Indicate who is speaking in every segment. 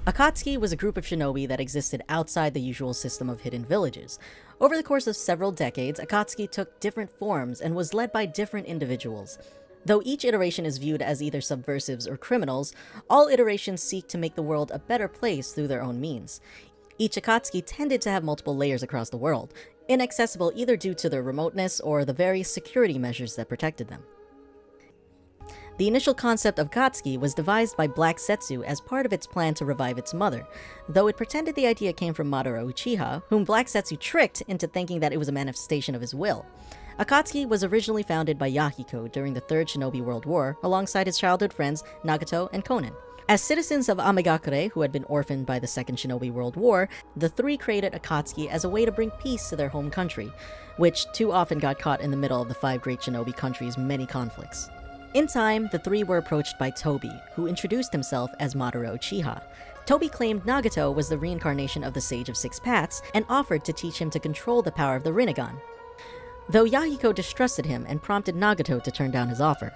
Speaker 1: Akatsuki was a group of shinobi that existed outside the usual system of hidden villages. Over the course of several decades, Akatsuki took different forms and was led by different individuals. Though each iteration is viewed as either subversives or criminals, all iterations seek to make the world a better place through their own means. Each Akatsuki tended to have multiple layers across the world, inaccessible either due to their remoteness or the various security measures that protected them. The initial concept of Akatsuki was devised by Black Setsu as part of its plan to revive its mother, though it pretended the idea came from Madara Uchiha, whom Black Setsu tricked into thinking that it was a manifestation of his will. Akatsuki was originally founded by Yahiko during the Third Shinobi World War, alongside his childhood friends Nagato and Konan. As citizens of Amagakure, who had been orphaned by the Second Shinobi World War, the three created Akatsuki as a way to bring peace to their home country, which too often got caught in the middle of the five great shinobi countries' many conflicts. In time, the three were approached by Tobi, who introduced himself as Madara Uchiha. Tobi claimed Nagato was the reincarnation of the Sage of Six Paths and offered to teach him to control the power of the Rinnegan, though Yahiko distrusted him and prompted Nagato to turn down his offer.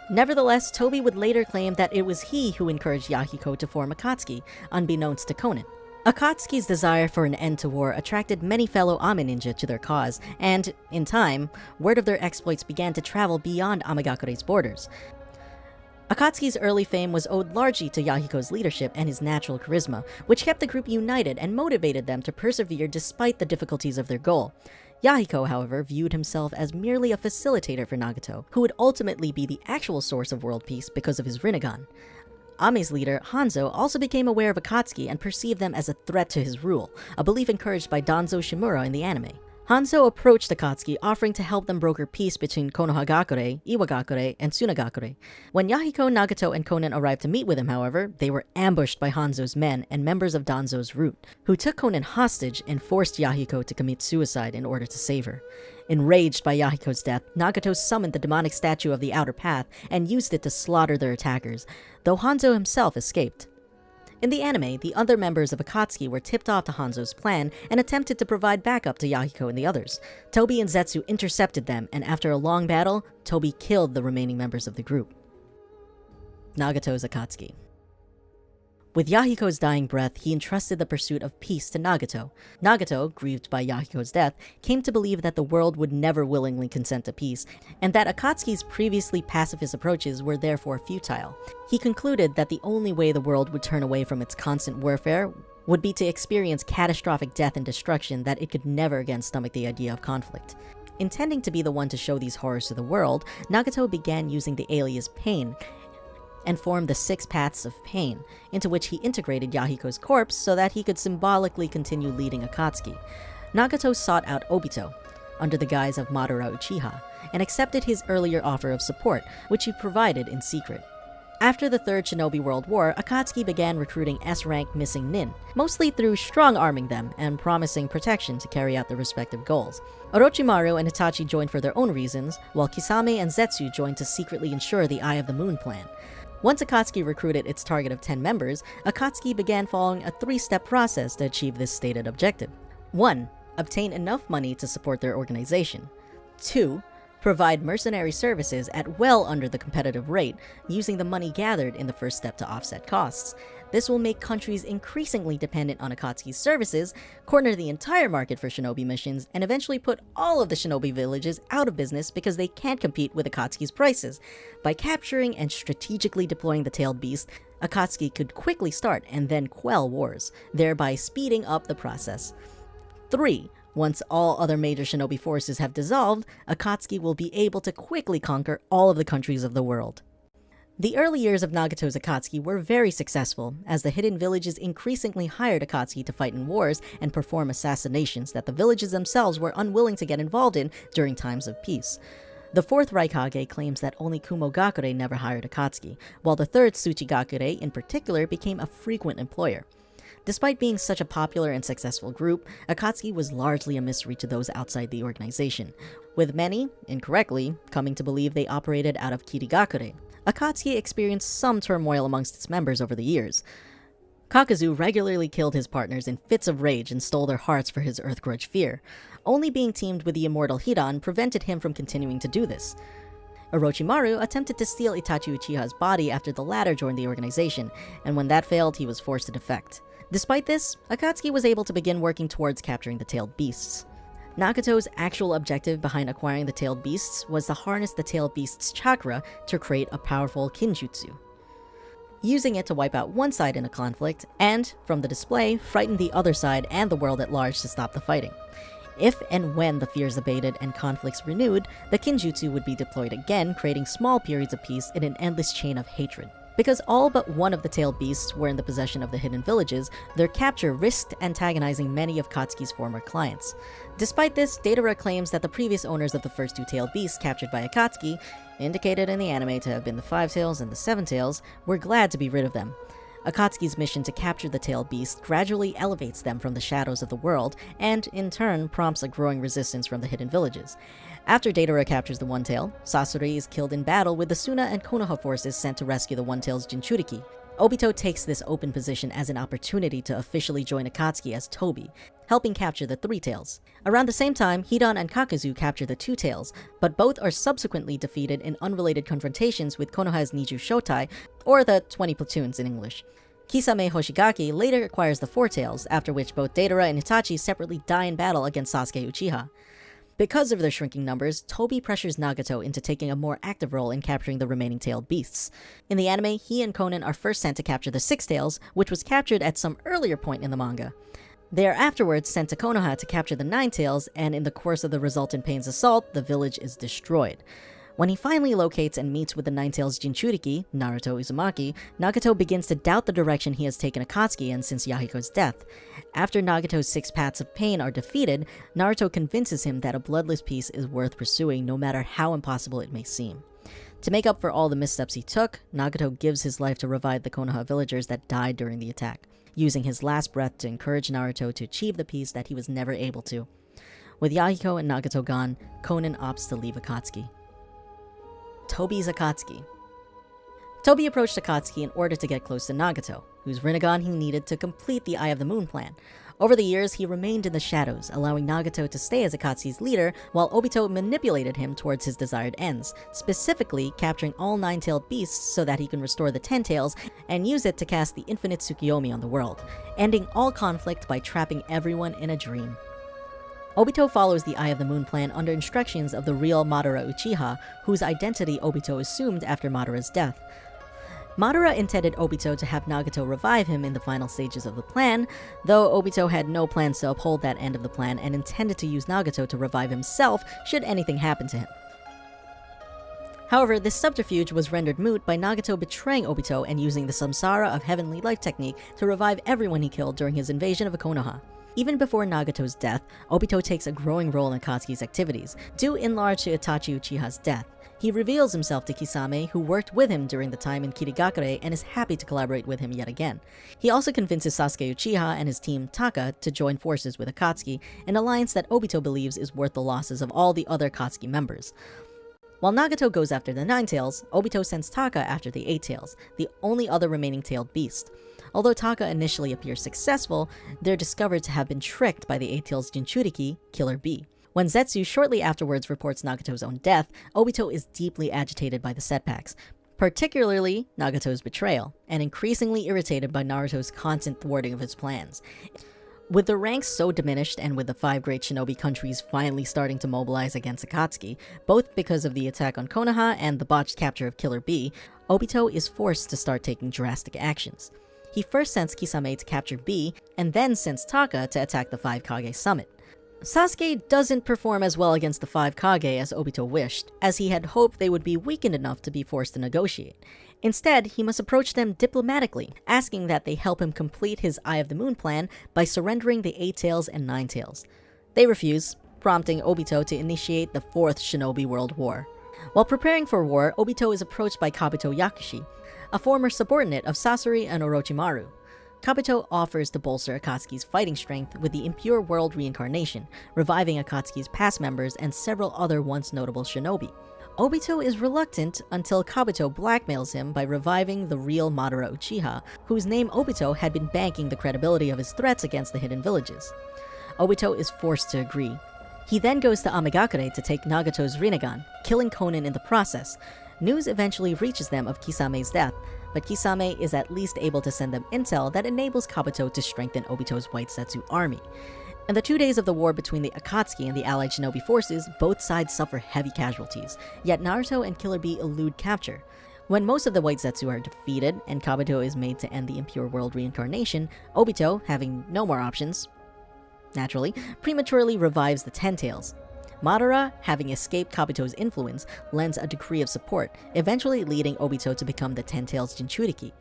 Speaker 1: Nevertheless, Tobi would later claim that it was he who encouraged Yahiko to form Akatsuki, unbeknownst to Konan. Akatsuki's desire for an end to war attracted many fellow Ame ninja to their cause, and, in time, word of their exploits began to travel beyond Amagakure's borders. Akatsuki's early fame was owed largely to Yahiko's leadership and his natural charisma, which kept the group united and motivated them to persevere despite the difficulties of their goal. Yahiko, however, viewed himself as merely a facilitator for Nagato, who would ultimately be the actual source of world peace because of his Rinnegan. Ame's leader, Hanzo, also became aware of Akatsuki and perceived them as a threat to his rule, a belief encouraged by Danzo Shimura in the anime. Hanzo approached Akatsuki, offering to help them broker peace between Konohagakure, Iwagakure, and Tsunagakure. When Yahiko, Nagato, and Konan arrived to meet with him, however, they were ambushed by Hanzo's men and members of Danzo's route, who took Konan hostage and forced Yahiko to commit suicide in order to save her. Enraged by Yahiko's death, Nagato summoned the demonic statue of the Outer Path and used it to slaughter their attackers, though Hanzo himself escaped. In the anime, the other members of Akatsuki were tipped off to Hanzo's plan and attempted to provide backup to Yahiko and the others. Tobi and Zetsu intercepted them, and after a long battle, Tobi killed the remaining members of the group. Nagato's Akatsuki. With Yahiko's dying breath, he entrusted the pursuit of peace to Nagato. Nagato, grieved by Yahiko's death, came to believe that the world would never willingly consent to peace, and that Akatsuki's previously pacifist approaches were therefore futile. He concluded that the only way the world would turn away from its constant warfare would be to experience catastrophic death and destruction that it could never again stomach the idea of conflict. Intending to be the one to show these horrors to the world, Nagato began using the alias Pain, and formed the Six Paths of Pain, into which he integrated Yahiko's corpse so that he could symbolically continue leading Akatsuki. Nagato sought out Obito, under the guise of Madara Uchiha, and accepted his earlier offer of support, which he provided in secret. After the Third Shinobi World War, Akatsuki began recruiting S-rank missing nin, mostly through strong-arming them and promising protection to carry out their respective goals. Orochimaru and Itachi joined for their own reasons, while Kisame and Zetsu joined to secretly ensure the Eye of the Moon plan. Once Akatsuki recruited its target of 10 members, Akatsuki began following a 3-step process to achieve this stated objective. 1. Obtain enough money to support their organization. 2. Provide mercenary services at well under the competitive rate, using the money gathered in the first step to offset costs. This will make countries increasingly dependent on Akatsuki's services, corner the entire market for shinobi missions, and eventually put all of the shinobi villages out of business because they can't compete with Akatsuki's prices. By capturing and strategically deploying the tailed beast, Akatsuki could quickly start and then quell wars, thereby speeding up the process. 3. Once all other major shinobi forces have dissolved, Akatsuki will be able to quickly conquer all of the countries of the world. The early years of Nagato's Akatsuki were very successful, as the hidden villages increasingly hired Akatsuki to fight in wars and perform assassinations that the villages themselves were unwilling to get involved in during times of peace. The fourth Raikage claims that only Kumogakure never hired Akatsuki, while the third Tsuchigakure in particular became a frequent employer. Despite being such a popular and successful group, Akatsuki was largely a mystery to those outside the organization, with many, incorrectly, coming to believe they operated out of Kirigakure. Akatsuki experienced some turmoil amongst its members over the years. Kakuzu regularly killed his partners in fits of rage and stole their hearts for his Earth Grudge fear. Only being teamed with the immortal Hidan prevented him from continuing to do this. Orochimaru attempted to steal Itachi Uchiha's body after the latter joined the organization, and when that failed, he was forced to defect. Despite this, Akatsuki was able to begin working towards capturing the tailed beasts. Nagato's actual objective behind acquiring the tailed beasts was to harness the tailed beast's chakra to create a powerful kinjutsu, using it to wipe out one side in a conflict, and, from the display, frighten the other side and the world at large to stop the fighting. If and when the fears abated and conflicts renewed, the kinjutsu would be deployed again, creating small periods of peace in an endless chain of hatred. Because all but one of the tailed beasts were in the possession of the hidden villages, their capture risked antagonizing many of Katsuki's former clients. Despite this, Datara claims that the previous owners of the first two tailed beasts captured by Akatsuki, indicated in the anime to have been the Five Tails and the Seven Tails, were glad to be rid of them. Akatsuki's mission to capture the tailed beast gradually elevates them from the shadows of the world, and in turn prompts a growing resistance from the hidden villages. After Datara captures the One Tail, Sasori is killed in battle with the Suna and Konoha forces sent to rescue the One Tail's Jinchuriki. Obito takes this open position as an opportunity to officially join Akatsuki as Tobi, helping capture the Three Tails. Around the same time, Hidan and Kakuzu capture the Two Tails, but both are subsequently defeated in unrelated confrontations with Konoha's Niju Shotai, or the 20 platoons in English. Kisame Hoshigaki later acquires the Four Tails, after which both Datara and Itachi separately die in battle against Sasuke Uchiha. Because of their shrinking numbers, Tobi pressures Nagato into taking a more active role in capturing the remaining tailed beasts. In the anime, he and Conan are first sent to capture the Six Tails, which was captured at some earlier point in the manga. They are afterwards sent to Konoha to capture the Nine Tails, and in the course of the resultant Pain's assault, the village is destroyed. When he finally locates and meets with the Nine Tails Jinchuriki, Naruto Uzumaki, Nagato begins to doubt the direction he has taken Akatsuki in since Yahiko's death. After Nagato's 6 paths of pain are defeated, Naruto convinces him that a bloodless peace is worth pursuing no matter how impossible it may seem. To make up for all the missteps he took, Nagato gives his life to revive the Konoha villagers that died during the attack, using his last breath to encourage Naruto to achieve the peace that he was never able to. With Yahiko and Nagato gone, Conan opts to leave Akatsuki. Tobi's Akatsuki. Tobi approached Akatsuki in order to get close to Nagato, whose Rinnegan he needed to complete the Eye of the Moon plan. Over the years, he remained in the shadows, allowing Nagato to stay as Akatsuki's leader, while Obito manipulated him towards his desired ends, specifically capturing all 9-tailed beasts so that he can restore the 10 tails and use it to cast the infinite Tsukiyomi on the world, ending all conflict by trapping everyone in a dream. Obito follows the Eye of the Moon plan under instructions of the real Madara Uchiha, whose identity Obito assumed after Madara's death. Madara intended Obito to have Nagato revive him in the final stages of the plan, though Obito had no plans to uphold that end of the plan and intended to use Nagato to revive himself should anything happen to him. However, this subterfuge was rendered moot by Nagato betraying Obito and using the Samsara of Heavenly Life technique to revive everyone he killed during his invasion of Konoha. Even before Nagato's death, Obito takes a growing role in Akatsuki's activities, due in large to Itachi Uchiha's death. He reveals himself to Kisame, who worked with him during the time in Kirigakure and is happy to collaborate with him yet again. He also convinces Sasuke Uchiha and his team Taka to join forces with Akatsuki, an alliance that Obito believes is worth the losses of all the other Akatsuki members. While Nagato goes after the 9 tails, Obito sends Taka after the 8 tails, the only other remaining tailed beast. Although Taka initially appears successful, they're discovered to have been tricked by the 8 tails Jinchuriki, Killer Bee. When Zetsu shortly afterwards reports Nagato's own death, Obito is deeply agitated by the setbacks, particularly Nagato's betrayal, and increasingly irritated by Naruto's constant thwarting of his plans. With the ranks so diminished and with the 5 great shinobi countries finally starting to mobilize against Akatsuki, both because of the attack on Konoha and the botched capture of Killer Bee, Obito is forced to start taking drastic actions. He first sends Kisame to capture Bee, and then sends Taka to attack the 5 Kage summit. Sasuke doesn't perform as well against the 5 Kage as Obito wished, as he had hoped they would be weakened enough to be forced to negotiate. Instead, he must approach them diplomatically, asking that they help him complete his Eye of the Moon plan by surrendering the 8 tails and 9 tails. They refuse, prompting Obito to initiate the 4th Shinobi World War. While preparing for war, Obito is approached by Kabuto Yakushi, a former subordinate of Sasori and Orochimaru. Kabuto offers to bolster Akatsuki's fighting strength with the Impure World reincarnation, reviving Akatsuki's past members and several other once notable shinobi. Obito is reluctant until Kabuto blackmails him by reviving the real Madara Uchiha, whose name Obito had been banking the credibility of his threats against the hidden villages. Obito is forced to agree. He then goes to Amagakure to take Nagato's Rinnegan, killing Konan in the process. News eventually reaches them of Kisame's death, but Kisame is at least able to send them intel that enables Kabuto to strengthen Obito's White Setsu army. In the 2 days of the war between the Akatsuki and the allied shinobi forces, both sides suffer heavy casualties, yet Naruto and Killer Bee elude capture. When most of the White Setsu are defeated and Kabuto is made to end the impure world reincarnation, Obito, having no more options, naturally, prematurely revives the Ten Tails. Madara, having escaped Kabuto's influence, lends a decree of support, eventually leading Obito to become the Ten Tails Jinchuriki.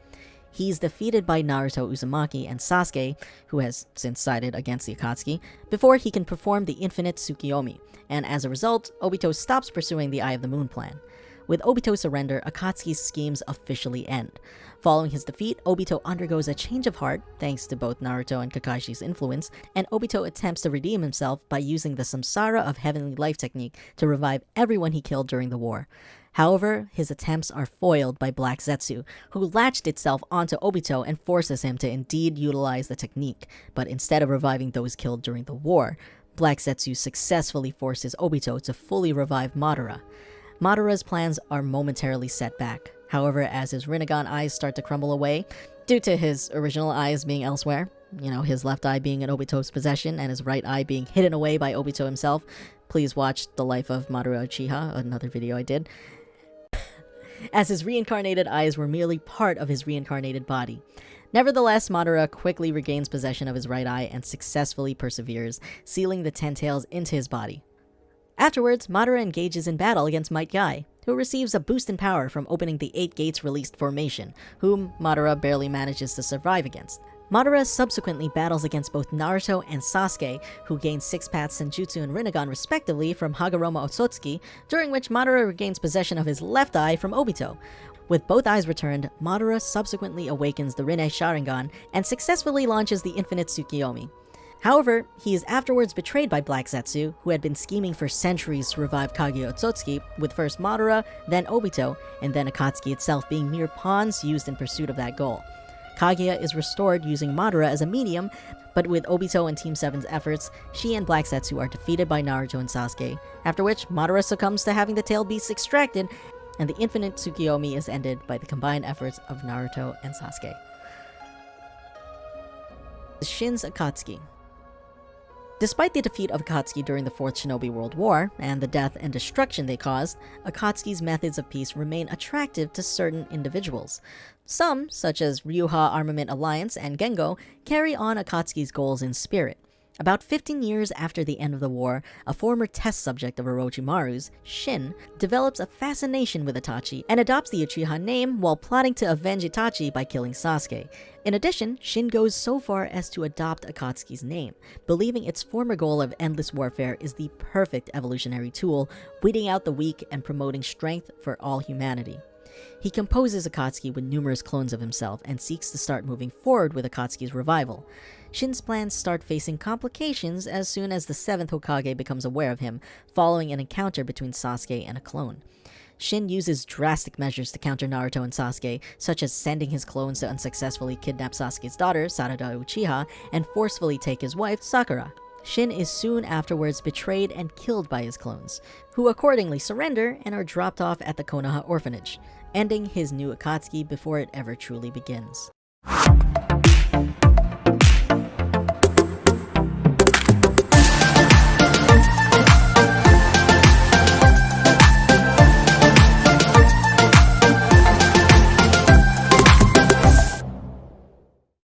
Speaker 1: He's defeated by Naruto, Uzumaki, and Sasuke, who has since sided against the Akatsuki, before he can perform the infinite Tsukiyomi, and as a result, Obito stops pursuing the Eye of the Moon plan. With Obito's surrender, Akatsuki's schemes officially end. Following his defeat, Obito undergoes a change of heart, thanks to both Naruto and Kakashi's influence, and Obito attempts to redeem himself by using the Samsara of Heavenly Life technique to revive everyone he killed during the war. However, his attempts are foiled by Black Zetsu, who latched itself onto Obito and forces him to indeed utilize the technique, but instead of reviving those killed during the war, Black Zetsu successfully forces Obito to fully revive Madara. Madara's plans are momentarily set back. However, as his Rinnegan eyes start to crumble away, due to his original eyes being elsewhere, his left eye being in Obito's possession and his right eye being hidden away by Obito himself, please watch The Life of Madara Uchiha, another video I did, as his reincarnated eyes were merely part of his reincarnated body. Nevertheless, Madara quickly regains possession of his right eye and successfully perseveres, sealing the Ten Tails into his body. Afterwards, Madara engages in battle against Might Guy, who receives a boost in power from opening the 8 Gates released formation, whom Madara barely manages to survive against. Madara subsequently battles against both Naruto and Sasuke, who gain 6 Paths Senjutsu and Rinnegan respectively from Hagoromo Otsutsuki, during which Madara regains possession of his left eye from Obito. With both eyes returned, Madara subsequently awakens the Rinne Sharingan and successfully launches the Infinite Tsukiyomi. However, he is afterwards betrayed by Black Zetsu, who had been scheming for centuries to revive Kaguya Otsutsuki, with first Madara, then Obito, and then Akatsuki itself being mere pawns used in pursuit of that goal. Kaguya is restored using Madara as a medium, but with Obito and Team 7's efforts, she and Black Zetsu are defeated by Naruto and Sasuke, after which Madara succumbs to having the tailed beasts extracted, and the Infinite Tsukiyomi is ended by the combined efforts of Naruto and Sasuke. Shin's Akatsuki. Despite the defeat of Akatsuki during the Fourth Shinobi World War, and the death and destruction they caused, Akatsuki's methods of peace remain attractive to certain individuals. Some, such as Ryuha Armament Alliance and Gengo, carry on Akatsuki's goals in spirit. About 15 years after the end of the war, a former test subject of Orochimaru's, Shin, develops a fascination with Itachi and adopts the Uchiha name while plotting to avenge Itachi by killing Sasuke. In addition, Shin goes so far as to adopt Akatsuki's name, believing its former goal of endless warfare is the perfect evolutionary tool, weeding out the weak and promoting strength for all humanity. He composes Akatsuki with numerous clones of himself and seeks to start moving forward with Akatsuki's revival. Shin's plans start facing complications as soon as the 7th Hokage becomes aware of him, following an encounter between Sasuke and a clone. Shin uses drastic measures to counter Naruto and Sasuke, such as sending his clones to unsuccessfully kidnap Sasuke's daughter, Sarada Uchiha, and forcefully take his wife, Sakura. Shin is soon afterwards betrayed and killed by his clones, who accordingly surrender and are dropped off at the Konoha orphanage, ending his new Akatsuki before it ever truly begins.